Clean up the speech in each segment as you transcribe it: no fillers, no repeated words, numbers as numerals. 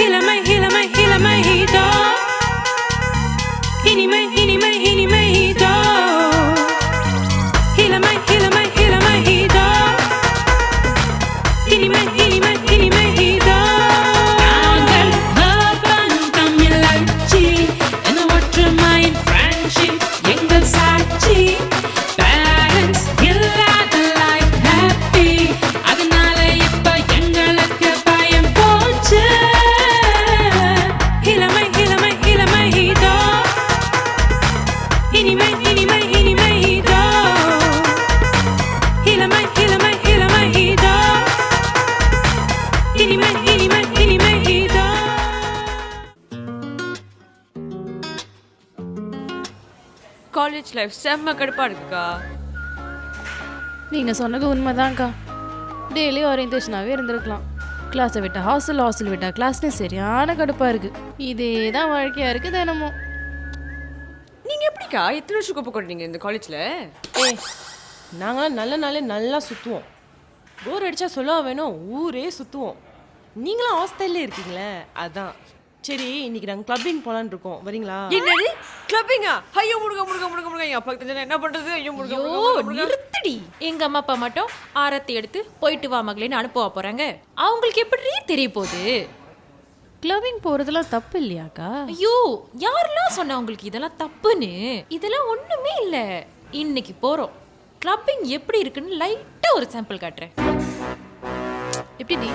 இளமை இளமை இளமை இதோ இனிமை இனிமை இனிமை இதோ இளமை இளமை இளமை இதோ இனிமை இனிமை இனிமை இதோ நாங்கள் urban தமிழச்சி என ஒற்றுமையின் friendship எங்கள் சாட்சி parents இல்லாத life happy அதனால இப்ப எங்களுக்கு பயம் போச்சு இளமை இளமை இளமை இதோ இனிமை இனிமை இனிமை இதோ இளமை இளமை இளமை இதோ இனிமை இனிமை இனிமை இதோ. காலேஜ் லைஃப் செம்ம கடுப்பா இருக்குக்கா. நீங்கள் சொன்னது உண்மைதான்க்கா. டெய்லி ஓரியன்டேஷனாகவே இருந்திருக்கலாம். கிளாஸை விட்டா ஹாஸ்டல், ஹாஸ்டல் விட்டா கிளாஸ்னு சரியான கடுப்பாக இருக்குது. இதே தான் வாழ்க்கையாக இருக்குது தினமும். நீங்க எப்படிக்கா எத்தனை வருஷம் குப்பை கொட்டீங்க இந்த காலேஜ்ல? நாங்களாம் நல்ல நாளே நல்லா சுற்றுவோம். போர் அடித்தா சொல்ல வேணும், ஊரே சுற்றுவோம். நீங்களும் ஹாஸ்டல்லே இருக்கீங்களே, அதான். சரி, இன்னைக்கு நாங்கள் கிளப்பிங் போகலான்னு இருக்கோம், வரீங்களா? என்னது கிளப்பிங்கா? ஐயோ முருக முருக முருக முருக என் அப்பா தெரிஞ்சா என்ன பண்றது? ஐயோ முருக முருக முருக. நிறுத்தடி. எங்க அம்மா அப்பா மட்டும் ஆரத்தி எடுத்து போயிட்டு வா மகளேன்னு அனுப்ப போறாங்க. அவங்களுக்கு எப்படி தெரிய போகுது? கிளப்பிங் போகிறதுலாம் தப்பு இல்லையாக்கா? ஐயோ யாரெல்லாம் சொன்னா உங்களுக்கு இதெல்லாம் தப்புன்னு? இதெல்லாம் ஒண்ணுமே இல்ல. இன்னைக்கு போறோம். கிளப்பிங் எப்படி இருக்குன்னு லைட்டா ஒரு சாம்பிள் காட்டுறேன். எப்படி?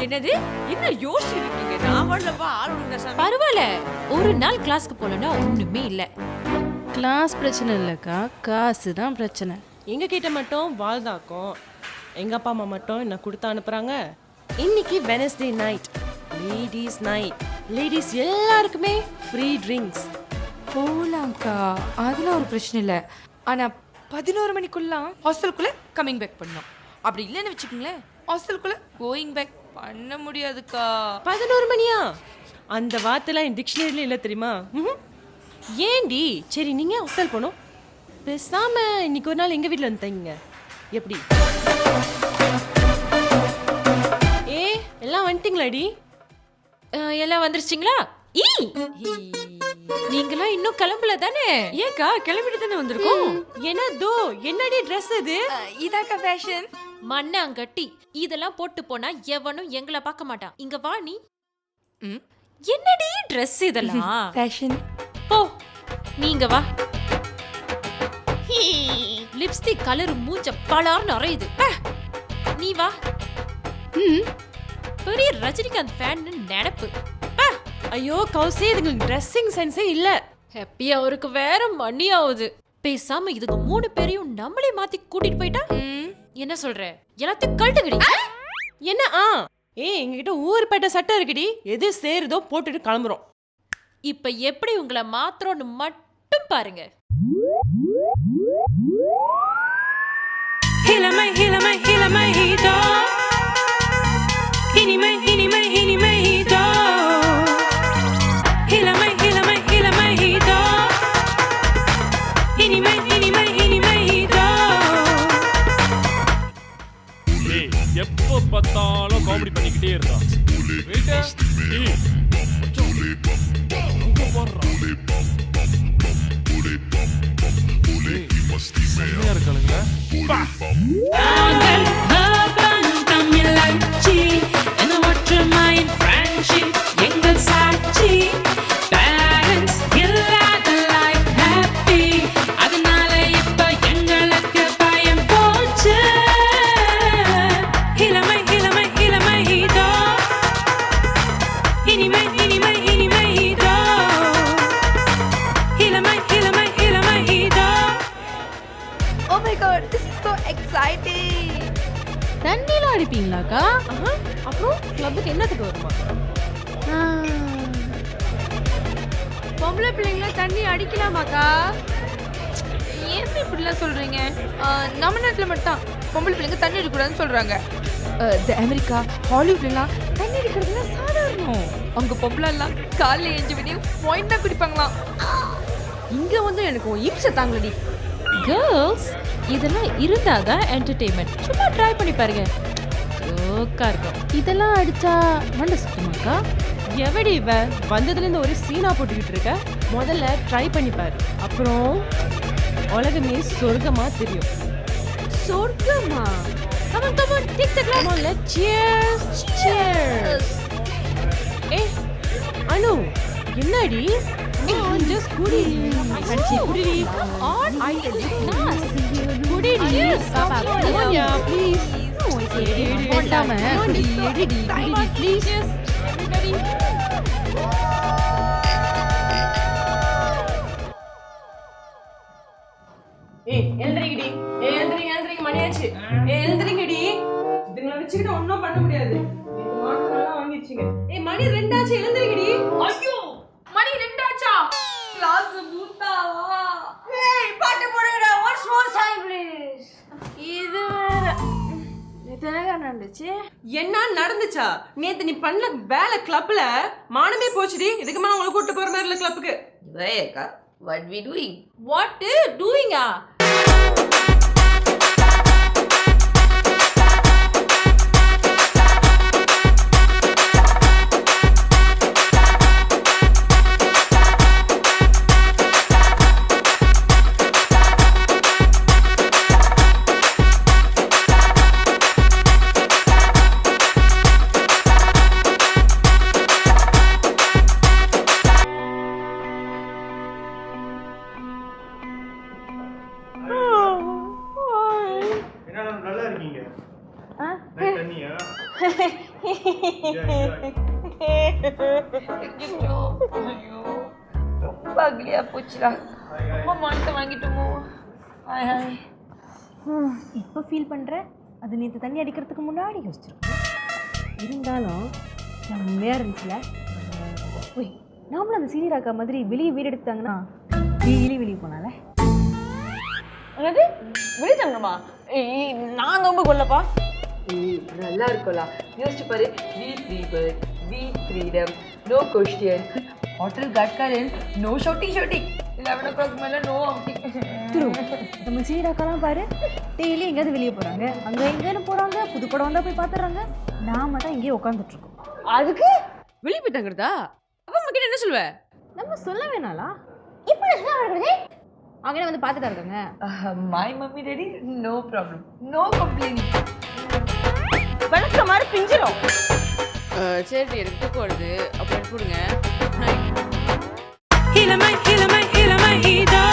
என்னது? என்ன யோசிச்சிருக்கீங்க? நான் வரலப்பா, ஆள் விடுங்க சாமி. பரவாயில்ல, ஒரு நாள் கிளாஸ்க்கு போலன்னா ஒண்ணுமே இல்ல. கிளாஸ் பிரச்சனை இல்லைக்கா, காசு தான் பிரச்சனை. எங்கள் கிட்ட மட்டும் வாழ்தாக்கும், எங்கள் அப்பா அம்மா மட்டும் என்ன கொடுத்து அனுப்புகிறாங்க. இன்னைக்கு Wednesday night, ladies night. Ladies எல்லாருக்குமே ஃப்ரீ ட்ரிங்க்ஸ். போலாம்க்கா, அதெல்லாம் ஒரு பிரச்சனை இல்லை. ஆனால் 11 மணிக்குள்ள ஹாஸ்டலுக்குள்ளே கம்மிங் பேக் பண்ணோம். அப்படி இல்லைன்னு வச்சுக்கோங்களேன், ஹாஸ்டலுக்குள்ளே கோயிங் பேக் பண்ண முடியாதுக்கா. 11 மணியா? அந்த வார்த்தைலாம் என் டிக்ஷனரியில இல்லை தெரியுமா? ஏண்டி? சரி, நீங்கள் ஹாஸ்டல் போகணும், பேசாம இன்னைக்கு ஒரு நாள் எங்கள் வீட்டில் வந்து தங்கிங்க. எப்படி? எல்லாம் வந்துட்டீங்களாடி? எல்லாம் வந்துருச்சிங்களா? நீங்களாம் இன்னும் கிளம்பல தானே? ஏக்கா கிளம்பிட்டு தானே வந்திருக்கோம். என்னடி ட்ரெஸ் இது? இதாக்கா ஃபேஷன். மண்ணாங்கட்டி இதெல்லாம் போட்டு போனா எவனும் எங்களை பார்க்க மாட்டான். இங்க வா நீ. என்னடி ட்ரெஸ் இதெல்லாம்? ஃபேஷன். போ நீங்க வா. லிப்ஸ்டிக் கலர் மூஞ்ச பலார்னு அறையுது. நீ வா. பெரிய ரஜினிகாந்த் ஃபேன் நினைப்பு. ஐயோ கௌசி, இதுங்களுக்கு ட்ரெஸ்ஸிங் சென்ஸே இல்ல. ஹாப்பி அவருக்கு வேற மணி ஆகுது. பேசாம இதுக்கு 3 பேரையும் நம்மளே மாத்தி கூட்டிட்டு போயிட்டா என்ன சொல்ற? எல்லாத்தையும் கழட்டுங்கடி. என்ன? எங்ககிட்ட ஊர்பேட்டை சட்டை இருக்குடி, எது சேருதோ போட்டுட்டு கிளம்புறோம். இப்ப எப்படி உங்களை மாத்திரம்னு மட்டும் பாருங்க. இளமை இளமை இளமை இதோ இனிமை இனிமை இனிமை இதோ இளமை இளமை இளமை இதோ இனிமை இனிமை இனிமை இதோ. எப்போ பார்த்தாலும் காமெடி பண்ணிக்கிட்டே இருந்தா. நாங்கள் urban தமிழச்சி என ஒற்றுமையின் friendship எங்கள் சாட்சி parents இல்லாத life happy அதனால இப்ப எங்களுக்கு பயம் போச்சு இளமை இளமை இளமை இதோ இனிமை இனிமை இனிமை இதோ இளமை இளமை இளமை இதோ. Oh my god, this is so exciting. தண்ணிலாம் அடிப்பீங்களாக்கா? அப்புறம் கிளப்புக்கு என்னத்துக்கு வருமா? பொம்பளை பிள்ளைங்கள தண்ணி அடிக்கலாமாக்கா? ஏன் இப்படிலாம் சொல்றீங்க? நம்ம நாட்டில் மட்டும் பொம்பளை பிள்ளைங்க தண்ணி அடிக்கக்கூடாதுன்னு சொல்றாங்க. அமெரிக்கா, ஹாலிவுட்லாம் தண்ணி அடிக்கிறதுலாம் சாதாரணம். அவங்க பொம்பளை எல்லாம் காலைல எஞ்சி விடியும் பாயிண்ட் தான் குடிப்பாங்களாம். இங்க வந்து எனக்கு இம்சை தாங்களடி. கேர்ள்ஸ் இதெல்லாம் இருந்தாதான் என்டர்டெயின்மெண்ட். சும்மா ட்ரை பண்ணி பாருங்க. ஓ ஜோக்கா இருக்கும். இதெல்லாம் அடிச்சா மண்டை சுத்தமாக்கா? எவடி இவ வந்ததுலேருந்து ஒரு சீனா போட்டுக்கிட்டு இருக்க? முதல்ல ட்ரை பண்ணி பாரு, அப்புறம் உலகமே சொர்க்கமா தெரியும். சொர்க்கமா? Come on, take the glass. Come on, let's cheers. ஏய் அனு, என்னடி? Just குடிடி. அடிச்சி குடிடி. On. I tell you. குடிடி. Come on, yeah, please. பேசாம குடி, please. Everybody. எழுந்திரிங்கடி, எழுந்திரிங்க, மணியாச்சு. எழுந்திரிங்கடி. இதுங்களை வச்சுக்கிட்டு ஒன்றும் பண்ண முடியாது. மாட்டு நல்லா வாங்கிடுச்சிங்க. மணி 2 ஆச்சு, எழுந்திரிங்கடி. ஐயோ, மணி 2 ஆச்சா? கிளாஸ் மூத்தாவா? ஏய், பாட்டு போடுங்கடா. Once more time please. இது வேற. இதெல்லாம் நடந்துச்சு. என்ன நடந்துச்சா? நேத்து நீ பண்ண வேலை கிளப்ல மானமே போச்சுடி. இதுக்கு மேல உங்களை கூட்டு போற மாதிரி இல்ல கிளப்புக்கு. Vayaka, what we doing? What டூயிங்கா? என்ன நல்லா இருக்கீங்க? தண்ணியா? ரொம்ப அக்லியா போச்சுடா. ரொம்ப மானத்தை வாங்கிட்டோமோ? Hi hi. இப்போ ஃபீல் பண்ணுறேன். அது நேற்று தண்ணி அடிக்கிறதுக்கு முன்னாடி யோசிச்சிருக்கோம். இருந்தாலும் செம்மையாக இருந்துச்சுல. ஓய், நாமளும் அந்த சீனியர் அக்கா மாதிரி வெளியே வீடு எடுத்தாங்கன்னா வெளியே போனால. என்னது? வெளியே தங்கணுமா? ஏய், நான் ரொம்ப கொல்லப்பா. ஏய், நல்லா இருக்கும்ல. யோசிச்சு பாரு. We free bird, we freedom, no question. Hotel Gatkaran, no shouting. 11 o'clock மேல no outing. நம்ம சீனியர் அக்காலாம் பாரு, டெய்லி எங்கேயாவது வெளியே போகிறாங்க, அங்கே எங்கேன்னு போகிறாங்க, புது படம் வந்தால் போய் பார்த்துட்றாங்க. நாம தான் இங்கேயே உட்காந்துட்ருக்கோம். அதுக்கு வெளியே போய் தங்குறதா? அப்ப அம்மா கிட்ட என்ன சொல்லுவ? நம்ம சொல்ல வேணாளா? இப்படி வருது அவங்க வந்து பார்த்துட்டா இருக்காங்க. My mummy daddy, no problem, no complaint. வழக்க மாதிரி பிஞ்சிரும். சரி, எனக்கு தூக்கம் வருது. அப்புறம் கொடுங்க. இளமை இளமை இளமை இதோ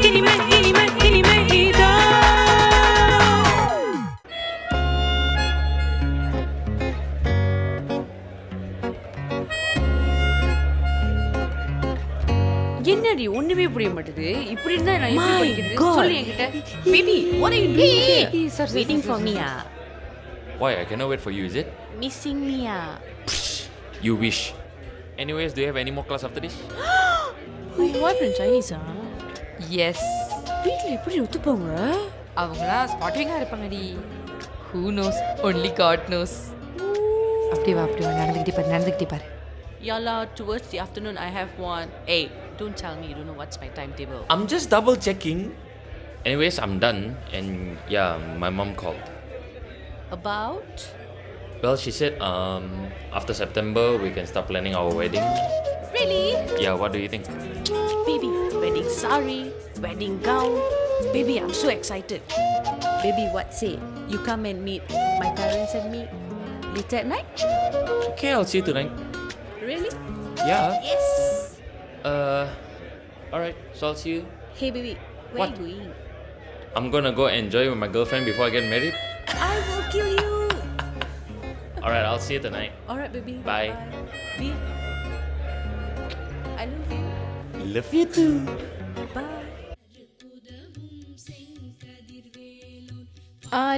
இனிமை இனிமை இனிமை இதோ என்னடி ஒண்ணுமே புரிய மாட்டேது. இப்படி இருந்தா நான் எப்படி படிக்கிறது? சொல்லு என்கிட்ட. Baby, what are you doing here? Waiting for me, Why? I cannot wait for you, is it? missing me. You wish. Anyways, do you have any more class after this? Boyfriend சைனீஸா? Yes. வீட்ல எப்படி ஒத்துப்பாங்க? அவங்களாம் ஸ்பாட்டிங்கா இருப்பாங்கடி. Who knows? Only God knows. அப்படியே வா நடந்துக்கிட்டே பாரு. Yalla, towards the afternoon I have one. Hey, don't tell me you don't know what's my timetable. I'm just double checking. Anyways, I'm done. And yeah, my mom called. About? Well, she said after September we can start planning our wedding. Really? Yeah, what do you think? Baby, wedding sari, wedding gown. Baby, I'm so excited. Baby, what say? You come and meet my parents and me later at night? Okay, I'll see you tonight. Really? Yeah. Yes. Alright, so I'll see you. Hey baby, where What? are you going? I'm gonna go enjoy with my girlfriend before I get married. I will kill you. Alright, I'll see you tonight. Alright baby. Bye. Bye. I love you. Love you too. Bye.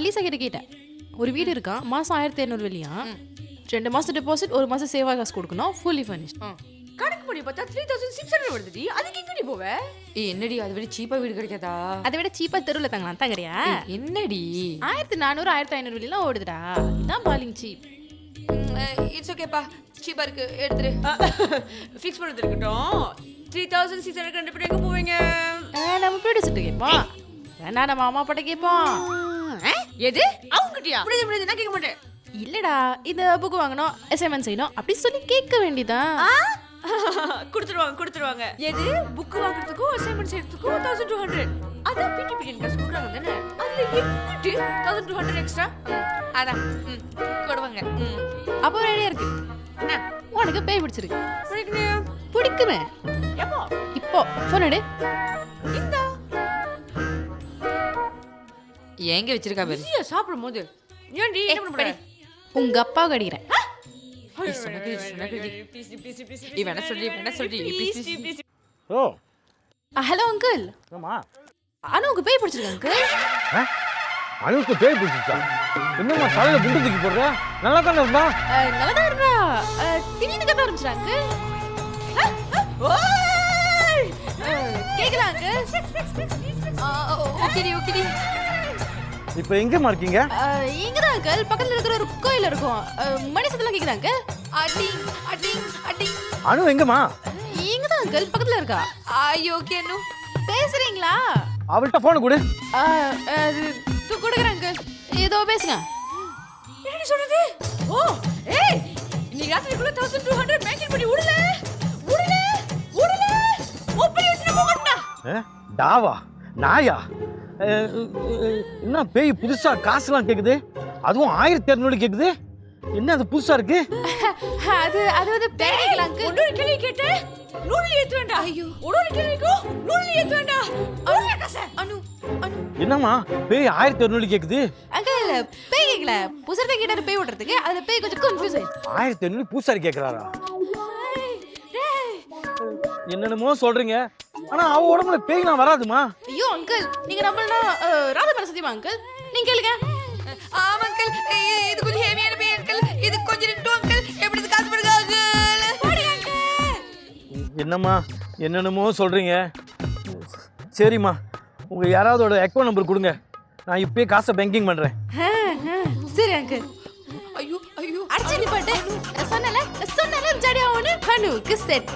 Lisa கிட்ட கேட்டேன். ஒரு வீடு இருக்கா, மாதம் 1500 வெளியா, 2 மாதம் deposit, 1 மாதம் சேவா காசு கொடுக்கணும், ஃபுல்லி ஃபர்னிஷ்ட். கணக்கு பண்ணி பார்த்தா 3600 வருதுடி. அதுக்கு எங்கடி போவ? ஏய் என்னடி அதை விட சீப்பா வீடு கிடைக்காதா? அதை விட சீப்பாக தெருவில் தங்கலாம் தங்கறியா? என்னடி 1400 1500 வெளிலாம் ஓடுதுடா. இதான் பாலிங் சீப். இட்ஸ் ஓகேப்பா, சீப்பா இருக்கு, எடுத்துரு. ஃபிக்ஸ் பண்ணது இருக்கட்டும். 3600 கண்டுபிடி எங்க போவீங்க? நம்ம ப்ரொடியூசர்கிட்ட கேட்போம். வேணா நம்ம அம்மா அப்பாட்ட கேட்போம். எது? அவங்க புக்குட்டியா புரியுது நான் கேட்க மாட்டேன். இல்லடா இந்த புக் வாங்கணும் அசைன்மெண்ட் செய்யணும் அப்படி சொல்லி கேட்க வேண்டியதான். கொடுத்துருவாங்க. எது புக் வாங்குறதுக்கும் அசைன்மெண்ட் செய்யறதுக்கும் 1200. அதான் பிடி பீரியட் காசு கொடுக்குறாங்க தானே. அதுல எங்கிட்டு 1200 எக்ஸ்ட்ரா? அதான் கொடுவாங்க. அப்போ ரெடியா இருக்கு. உனக்கு பேய் பிடிச்சிருக்கு? பிடிக்குமே. எப்போ? இப்போ சொன்னடு. இந்தா. எங்க வச்சிருக்கா பாரு. நீ சாப்பிடும் போது ஏன்டி என்ன பண்ண போற? உங்க அப்பா கடிக்கிறேன். இவன சொல்லி ப்ளீஸ். O hello uncle. ஆமா அனுக்கு பேய் பிடிச்சிருக்கு அங்கிள். அனுக்கு பேய் பிடிச்சிச்சா? என்னம்மா தலையில குண்டு தூக்கி போடுற? நல்லா தானே இருந்தா? நல்லா தான் இருந்தா. திடீர்னு கத்த ஆரம்பிச்சிட்டா அங்கிள். கேக்குதா அங்கிள்? ஓகே. இப்போ எங்கம்மா இருக்கீங்க? இங்கதான் அங்கிள் பக்கத்துல இருக்கிற ஒரு கோயில் இருக்கும். மணி சத்தம் கேக்குதா அங்கிள்? அடி. அனு எங்கம்மா? இங்கதான் அங்கிள் பக்கத்துல இருக்கா. ஐயோ கேனு பேசுறீங்களா? அவள்கிட்ட போன் கொடு. தூ கொடுக்குறேன் அங்கிள். ஏதோ பேசுங்க. என்ன சொல்றது? ஓ ஏய் நீ ராத்திரிக்குள்ள 1200 மேக்கிங் பண்ணி உடல. ஓப்பனி வச்சு போகட்டா. டாவா நாயா? என்ன பேய் புதுசா காசுலாம் கேக்குது? அதுவும் 1200 கேக்குது. என்ன அது புதுசா இருக்கு? அது வந்து பேய்களா அங்கிள். ஒரு கேள்வி கேட்டேன். நூல்ல ஏத்து வேண்டாம். ஐயோ ஒரு கேள்விக்கு நூல்ல ஏத்து வேண்டாம். ஒரு காசு. அனு என்னம்மா பேய் 1200 கேக்குது? அங்கிள் பேய் கேக்கல. புசரத்தை கேட்டாரு பேய் ஓடுறதுக்கு. அதுல பேய் கொஞ்சம் கன்ஃபியூஸ் ஆயிடுச்சு. 1200 பூசாரி கேக்குறாரா? என்னென்னமோ சொல்றீங்க. ஆனா அவ உடம்புல பேய்லாம் வராதுமா. ஐயோ அங்கிள் நீங்க நம்மளனா ராதா மேல சத்தியமா அங்கிள்? நீங்க கேளுங்க. ஆமா அங்கிள் இது கொஞ்சம் ஹெவியான பேய் அங்கிள். இது கொஞ்சம் ரெண்டு அங்கிள். எப்படி இது காசு படுங்க அங்கிள்? போடி அங்கிள். என்னம்மா என்னென்னமோ சொல்றீங்க. சரிம்மா உங்க யாராவதோட அக்கௌண்ட் நம்பர் கொடுங்க. நான் இப்பயே காசை பேங்கிங் பண்றேன். சரி அங்கிள். ஐயோ அடிச்சு நிப்பாட்டு. சொன்னல ஜடியா ஒன்னு கனுக்கு செட்.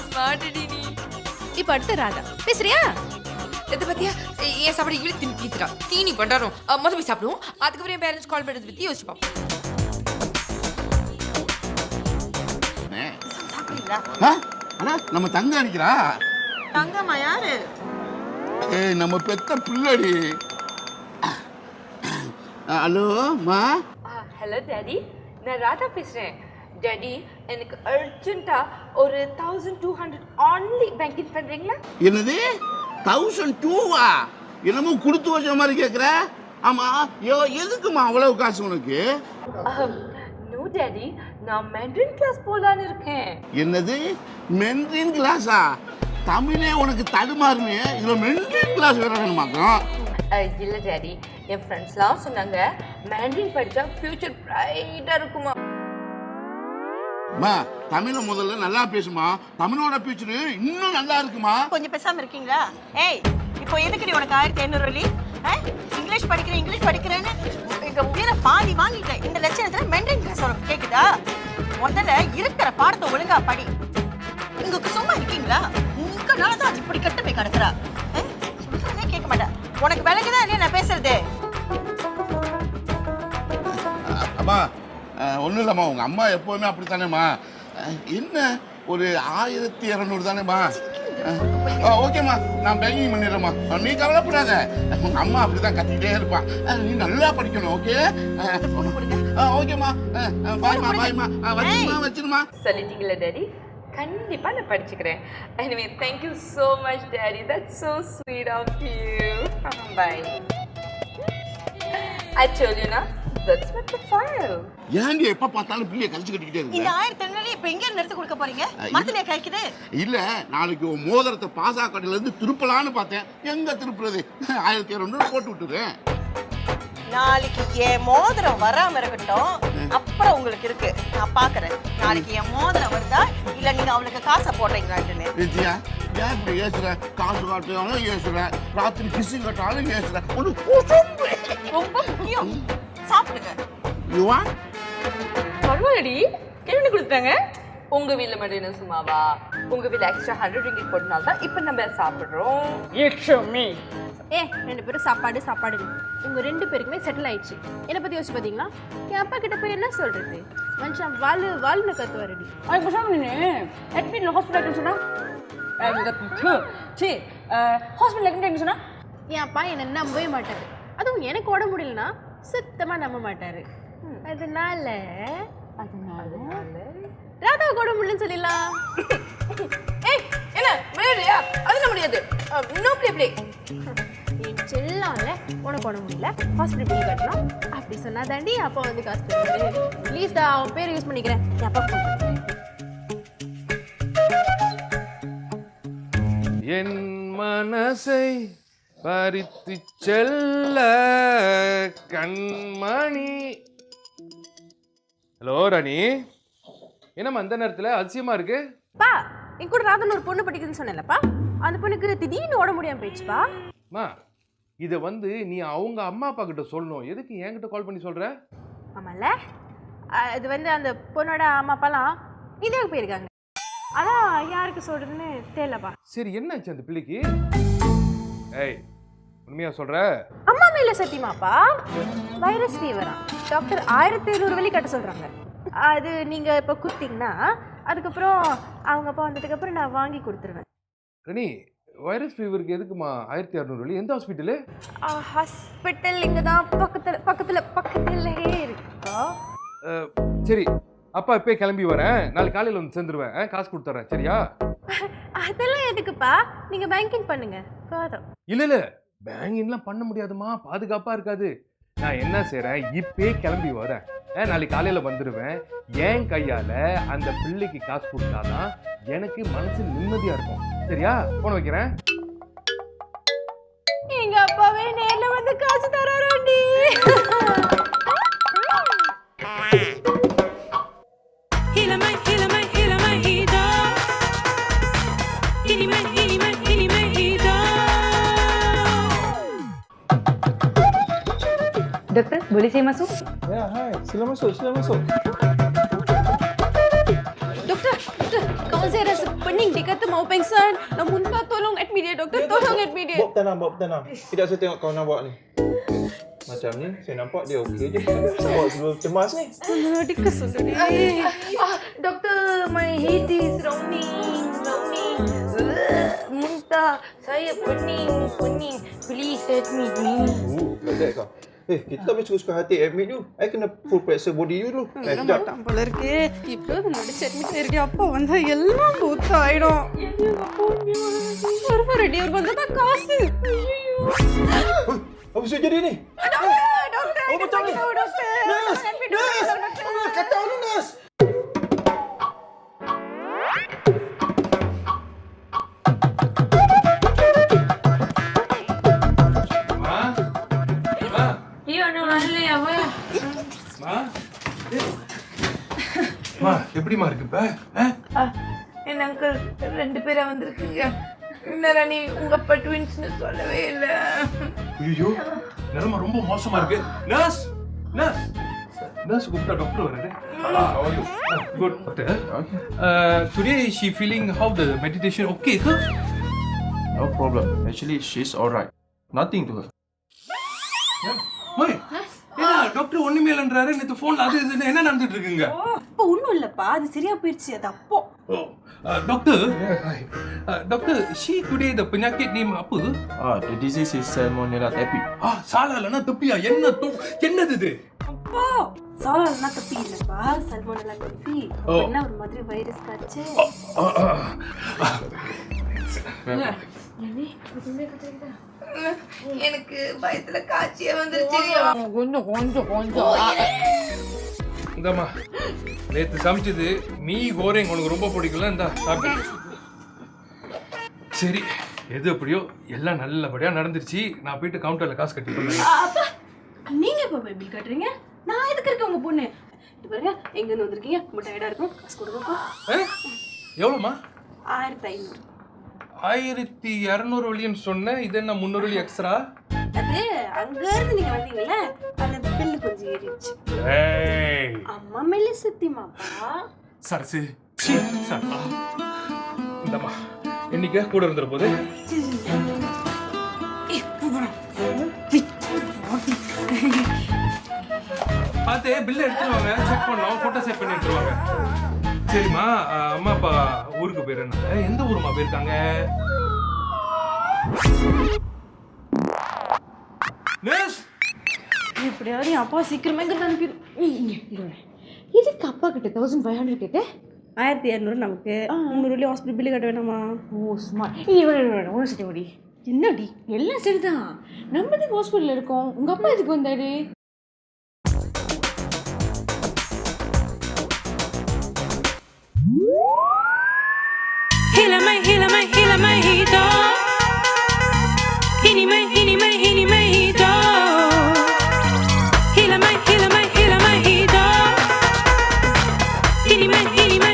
ஸ்மார்ட் டி நீ. இப்போ அடுத்து ராதா பேசுறியா? இதை பத்தியா ஏன் சாப்பிட இவ்வளோ திணிப்பிக்கிறா தீனி கொண்டாடுறோம். மொதல் போய் சாப்பிடுவோம். அதுக்கப்புறம் என் பேரண்ட்ஸ் கால் பண்ணுறது பற்றி யோசிச்சு பார்ப்போம். அண்ணா நம்ம தங்க அடிக்கிறா. தங்கம்மா யாரு? ஏய் நம்ம பெத்த பிள்ளடி. ஹலோ மா. ஹலோ டாடி, நான் ராதா பேசுகிறேன். டாடி எனக்கு அர்ஜென்ட்டாக ஒரு 1200 ஆன்லி பேங்கிங் பண்ணுறீங்களா? என்னது 1002வா? என்னமோ கொடுத்து வச்ச மாதிரி கேட்குற. ஆமாம் எதுக்குமா அவ்வளவு காசு உனக்கு? நோ டாடி, நான் மெண்ட்ரின் கிளாஸ் போகலான்னு இருக்கேன். என்னது மெண்ட்ரின் கிளாஸா? தமிழே உனக்கு தடுமாறுமே, இதில் மெண்ட்ரின் கிளாஸ் வேற வேணுமாக்கும்? இல்லை டாடி, என் ஃப்ரெண்ட்ஸ்லாம் சொன்னாங்க மேண்ட்ரின் படித்தா ஃபியூச்சர் பிரைட்டாக இருக்குமா. அம்மா தமிழை முதல்ல நல்லா பேசுமா. தமிழோட ஃபியூச்சர் இன்னும் நல்லா இருக்குமா. கொஞ்சம் பேசாம இருக்கீங்களா? ஏய் இப்போ எதுக்குடி உனக்கு 1500 இங்கிலீஷ் படிக்கிறேன்னு எங்க உயிரை பாதி வாங்கிட்டேன். இந்த லட்சணத்துல மெண்ட்ரின் கிளாஸ் உனக்கு கேக்குதா? முதல்ல இருக்கிற பாடத்தை ஒழுங்கா படி. உங்களுக்கு சும்மா இருக்கீங்களா? உங்களால தான் அது இப்படி கட்டு போய் கிடக்குறா. சொல்றதே கேட்க மாட்டேன். உனக்கு விளக்குதான் இல்லையா நான் பேசுறது? அம்மா ஒன்றும் இல்லைம்மா, உங்கள் அம்மா எப்போவுமே அப்படித்தானேம்மா. என்ன ஒரு 1200 தானேம்மா? ஓகேம்மா நான் பேங்கிங் பண்ணிடுறேம்மா. நீ கவலைப்படாத. உங்கள் அம்மா அப்படி தான் கத்திக்கிட்டே இருப்பான். நீ நல்லா படிக்கணும். ஓகே ஓகேம்மா. பாய்மா வச்சிருமா. சொல்லிட்டீங்களா டாடி? கண்டிப்பாக நான் படிச்சுக்கிறேன். Anyway thank you so much daddy. That's so sweet of you. Bye. I told you na, that's my profile. ஏன்டி எப்ப பார்த்தாலும் பிள்ளைய கழிச்சு கட்டிக்கிட்டே இருக்க? இந்த 1200 இப்ப எங்க நிறுத்தி கொடுக்க போறீங்க? மரத்துல கழிக்குது. இல்ல நாளைக்கு உன் மோதிரத்தை பாசா கடையில இருந்து திருப்பலான்னு பார்த்தேன். எங்க திருப்புறது? 1200 போட்டு விட்டுறேன். நாளைக்கு என் மோதிரம் வராம இருக்கட்டும், அப்புறம் உங்களுக்கு இருக்கு. நான் பாக்குறேன் நாளைக்கு என் மோதிரம் வருதா இல்ல நீங்க அவளுக்கு காசை போடுறீங்களான்னு. விஜயா ஏன் இப்படி ஏசுற? காசு காட்டாலும் ஏசுற, ராத்திரி கிசு கட்டாலும் ஏசுற. ரொம்ப முக்கியம். சாப்பிடுங்க. யுவா பரவாயில்லடி, கேள்வி கொடுத்தாங்க. உங்க வீட்ல மட்டும் என்ன சும்மாவா? உங்க வீட்ல எக்ஸ்ட்ரா 100 ரிங்கிட் போட்டனால தான் இப்போ நம்ம சாப்பிடுறோம். It's me. ரெண்டு பேரும் சாப்பாடு உங்க ரெண்டு பேருக்குமே செட்டில் ஆயிடுச்சு. என்னை பத்தி யோசிச்சு பாத்தீங்களா? என் அப்பா கிட்ட போய் என்ன சொல்றது? மனுஷன் வாழ்னு கத்துவாரடி. அது பேசாம நீ அட்மிட்ல ஹாஸ்பிட்டல் சொன்னா ஹாஸ்பிட்டல் அட்மிட் சொன்னா என் அப்பா என்னை நம்பவே மாட்டாரு. அதுவும் எனக்கு உடம்பு முடியலன்னா சுத்தமா நம்ப மாட்டாரு. அதனால ராதா உடம்பு முடியலன்னு சொல்லிடலாம். என்ன விளையாடுறியா? அதெல்லாம் முடியாது. No play. என் செல்லாம்ல உனக்கு உடம்பு முடியல ஹாஸ்பிட்டல் பில் கட்டணும் அப்படி சொன்னா தாண்டி அப்பா வந்து காசு தருவாரு. ப்ளீஸ்டா அவன் பேர் யூஸ் பண்ணிக்கிறேன். என் அப்பா என் மனசை பறித்து செல்ல கண்மணி. ஹலோ ராணி, என்னம்மா அந்த நேரத்தில் அதிசயமா இருக்கு? பா என் கூட ராதன் ஒரு பொண்ணு படிக்குதுன்னு சொன்னேன்லப்பா, அந்த பொண்ணுக்கு திடீர்னு உடம்பு முடியாம போயிடுச்சுப்பா. அம்மா இதை நீ அவங்க அம்மா அப்பா கிட்ட சொல்லணும். எதுக்கு என்கிட்ட கால் பண்ணி சொல்ற? ஆமாம்ல, இது அந்த பொண்ணோட அம்மா அப்பாலாம் இந்தியாவுக்கு போயிருக்காங்க. அதான் யாருக்கு சொல்றதுன்னு தெரியலப்பா. சரி என்னாச்சு அந்த பிள்ளைக்கு? ஏய் உண்மையா சொல்ற? அம்மா மேல சத்தியமாப்பா, வைரஸ் ஃபீவரா. டாக்டர் 1700 வெள்ளி கட்ட சொல்றாங்க. அது நீங்க இப்ப குத்திங்கன்னா அதுக்கப்புறம் அவங்க அப்பா வந்ததுக்கு அப்புறம் நான் வாங்கி கொடுத்துருவேன். கனி வைரஸ் ஃபீவருக்கு எதுக்குமா 1600 வெள்ளி? எந்த ஹாஸ்பிட்டலு? ஹாஸ்பிட்டல் இங்க தான் பக்கத்துலயே இருக்குப்பா. சரி அப்பா இப்பே கிளம்பி வரேன், நாளைக்கு காலையில் வந்து சேர்ந்துருவேன், காசு கொடுத்துறேன் சரியா? அதெல்லாம் எதுக்குப்பா, நீங்க பேங்கிங் பண்ணுங்க போதும். இல்ல பேங்கிங்லாம் பண்ண முடியாதுமா, பாதுகாப்பா இருக்காது. நான் என்ன செய்றேன், இப்பே கிளம்பி வரேன், நாளைக்கு காலையில வந்துடுவேன். என் கையால அந்த பிள்ளைக்கு காசு கொடுத்தாதான் எனக்கு மனசு நிம்மதியா இருக்கும் சரியா? போன வைக்கிறேன். எங்க அப்பாவே நேர்ல வந்து காசு தராராண்டி. Dokter, boleh saya masuk? Ya, hai. Sila masuk. Dokter, kawan saya rasa pening. Dia kata mau pengsan. Nak muntah, tolong admit dia, doktor. Tolong admit dia. Bawa tenang. Sekejap saya tengok kawan awak ni. Macam ni, saya nampak dia okey je. Awak sebelum cemas ni. Dia kesal dia. Doktor, my head is rounding. Muntah. Saya pening. Please admit me. Like that kau. Kita tak boleh suka hati admit you. I kena full pressure body you dulu. Sekejap. போல இருக்கு. இப்போ நடிச்சு admit ஆயிருக்கேன். அப்பா வந்தா எல்லாம் பூத்து ஆயிடும். ஒரு ரெடி ஒரு வந்தா காசு. Apa sudah jadi ni? Doktor. Oh betul ni. Nurse. Kata ni nurse. எப்படிமா இருக்கு இப்ப? என் அங்கிள் 2 பேரா வந்திருக்குங்க. இன்னும் நீ உங்க அப்பா ட்வின்ஸ்னு சொல்லவே இல்ல. ஐயோ நிலைமை ரொம்ப மோசமா இருக்கு. நர்ஸ் கூப்பிட்டா டாக்டர் வராரு. Good doctor. Today she feeling how the meditation okay ke? No problem. Actually she's alright. Nothing to her. Hey. என்ன டாக்டர் ஒண்ணுமே இல்லன்றாரு. நேத்து போன்ல அது இது என்ன நடந்துட்டு இருக்குங்க? அப்ப ஒண்ணும் இல்லப்பா, அது சரியா போயிடுச்சு. அது அப்போ. Doctor, she today the penyakit name apa? The disease is Salmonella typhi. சாலலனா தப்பியா? என்னது இது? அப்பா சாலலனா தப்பி இல்லப்பா, சல்மோனெல்லா தப்பி. என்ன ஒரு மாதிரி வைரஸ் காச்சு. எனக்கு பயத்துல காய்ச்சே வந்துருச்சு. கொஞ்சம் இந்தம்மா நேத்து சமைச்சது மீ கோரேங் உனக்கு ரொம்ப பிடிக்கல. இந்த சாப்பிட்டு சரி எது எப்படியோ எல்லாம் நல்லபடியா நடந்துருச்சு. நான் போயிட்டு கவுண்டர்ல காசு கட்டி அப்பா நீங்க இப்ப பில் கட்டுறீங்க, நான் எதுக்கு இருக்க உங்க பொண்ணு? இது பாருங்க, எங்க இருந்து வந்திருக்கீங்க, ரொம்ப டயர்டா இருக்கும், காசு கொடுங்கப்பா. எவ்வளோமா? 1500. 1200 வெள்ளின்னு சொன்னேன். இது என்ன 300 வெள்ளி எக்ஸ்ட்ரா? அது அங்க இருந்து நீங்க வந்தீங்கல்ல, அந்த பில்லு கொஞ்சம் ஏறிடுச்சு. அம்மா மேல சத்தியமாப்பா. சரசு சீ, சரளா இந்தம்மா இன்னைக்கு கூட இருந்துற போது பார்த்து பில்ல எடுத்துருவாங்க, செக் பண்ணோம், போட்டோ செட் பண்ணி எடுத்துருவாங்க. சரிம்மா, அம்மா அப்பா ஊருக்கு போயிருந்தாங்க. எந்த ஊருமா போயிருக்காங்க? எப்படியாவது என் அப்பா சீக்கிரமே இங்கே அனுப்பிடும். இதுக்கு அப்பா கிட்ட 1500 கேட்ட 1200 நமக்கு 300 ஹாஸ்பிட்டல் பில்லு கட்ட வேணாமா? ஓ சும்மா ஒன்றும் சரி ஓடி. என்னடி எல்லாம் சரிதான், நம்ம தான் ஹாஸ்பிட்டலில் இருக்கோம், உங்கள் அப்பா எதுக்கு வந்தாரு? இளமை இளமை இளமை இதோ இனிமை இனிமை இனிமை இதோ இளமை இளமை இளமை இதோ இனிமை இனிமை